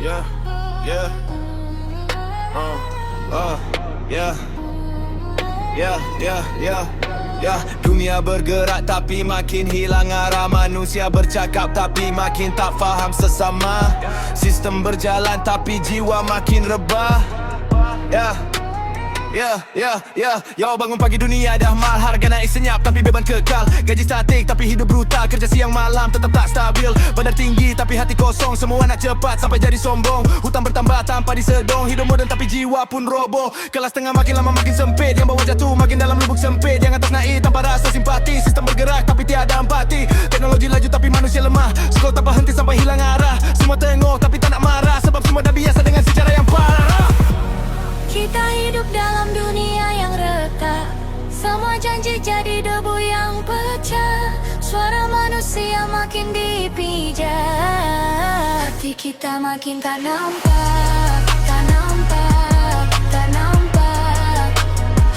Yeah, yeah, yeah, yeah, yeah, yeah, yeah. Dunia bergerak tapi makin hilang arah. Manusia bercakap tapi makin tak faham sesama. Sistem berjalan tapi jiwa makin rebah. Yeah. Yo, bangun pagi dunia dah mal. Harga naik senyap tapi beban kekal. Gaji statik tapi hidup brutal. Kerja siang malam tetap tak stabil. Badan tinggi tapi hati kosong. Semua nak cepat sampai jadi sombong. Hutang bertambah tanpa disedong. Hidup moden tapi jiwa pun roboh. Kelas tengah makin lama makin sempit. Yang bawah jatuh makin dalam lubuk sempit. Yang atas naik tanpa rasa simpati. Sistem bergerak tapi tiada empati. Teknologi laju tapi manusia lemah. Sekolah tak berhenti sampai hilang arah. Semua tengok tapi tak nak marah. Sebab semua dah biasa dengan sejarah yang parah. Kita hidup dalam dunia yang retak. Semua janji jadi debu yang pecah. Suara manusia makin dipijak. Hati kita makin tak nampak. Tak nampak, tak nampak.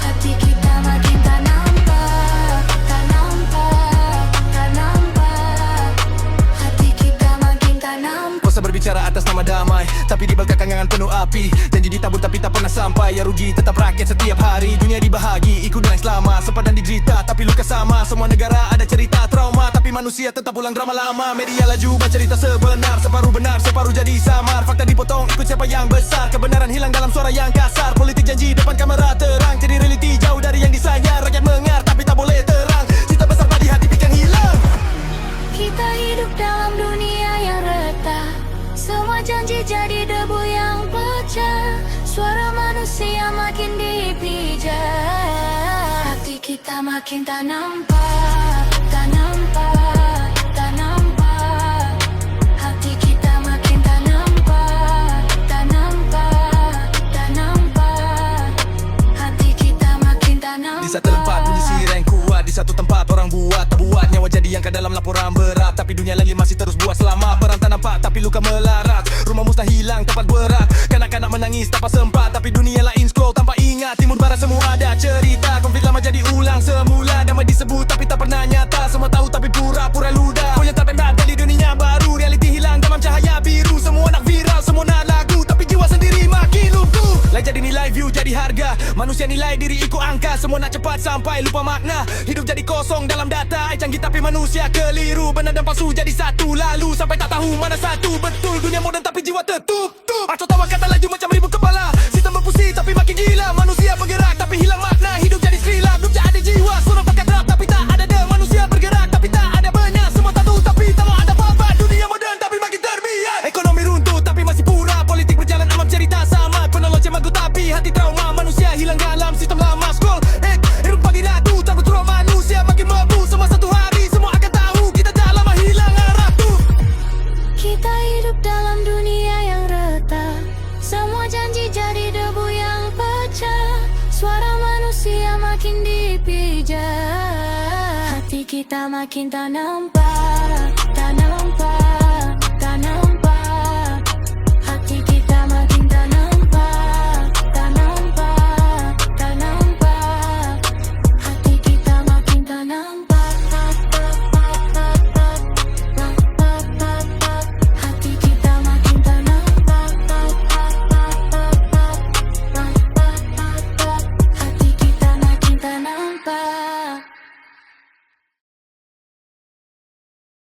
Hati kita makin tak nampak. Tak nampak, tak nampak. Hati kita makin tak nampak. Kuasa berbicara atas nama damai, tapi di belakang kangangan penuh api. Janji ditabur tapi tak pernah sampai. Yang rugi tetap rakyat setiap hari. Dunia dibahagi, ikut dengan selama. Sepadan diderita tapi luka sama. Semua negara ada cerita trauma, tapi manusia tetap ulang drama lama. Media laju bercerita sebenar. Separuh benar, separuh jadi samar. Fakta dipotong, ikut siapa yang besar. Kebenaran hilang dalam suara yang kasar. Politik janji depan kamera terang. Jadi realiti jauh dari yang disayar. Rakyat mengar tapi tak boleh terang. Cita besar tadi hati pikir hilang. Kita hidup dalam dunia yang retak. Semua janji jadi debu yang pecah. Suara manusia makin dipijak. Hati kita makin tak nampak. Tak nampak, tak nampak. Hati kita makin tak nampak. Tak nampak, tak nampak. Hati kita makin tak nampak. Di satu tempat bunyi siren kuat. Di satu tempat orang buat tak buat. Nyawa jadi yang ke dalam laporan berat. Tapi dunia lagi masih terus buat selama. Perang tak nampak tapi luka melarat. Rumah mustahil hilang tempat berat. Kanak-kanak menangis tanpa sempat. Tapi dunia lain scroll tanpa ingat. Timur barat semua ada cerita. Konflik lama jadi ulang semula. Damai disebut tapi tak pernah nyata. Semua tahu tapi pura-pura ludah. Kau yang tak pernah dari dunia baru. Realiti hilang dalam cahaya biru. Semua nak viral, semua nak lagu. Tapi jiwa sendiri makin lumpuh. Like jadi nilai, view jadi harga. Manusia nilai diri ikut angka. Semua nak cepat sampai lupa makna. Hidup jadi kosong dalam data. Canggih tapi manusia keliru. Benar dan palsu jadi satu. Lalu sampai tak tahu mana satu betul. Dunia moden tapi jiwa tertutup. Acau tawa kata laju macam ribu kepala. Sistem berpusing tapi makin gila. Manusia bergerak tapi hilang makna. Hidup jadi skrilap, hidup tak ada jiwa. Suara pakai rap tapi tak ada de. Manusia bergerak tapi tak ada banyak. Semua tak tahu tapi tak mau ada apa-apa. Dunia moden tapi makin terbiak. Ekonomi runtuh tapi masih pura. Politik berjalan alam cerita sama. Teknologi magu tapi hati trauma. Manusia hilang dalam sistem lama. Scroll, hidup pagi ratu. Tak berturut manusia makin mampu. Semua satu hari semua akan tahu. Kita dah lama hilang arah tu. Kita hidup dalam dunia yang retak. Semua janji jadi debu yang pecah. Suara manusia makin dipijak. Hati kita makin tak nampak. Tak nampak.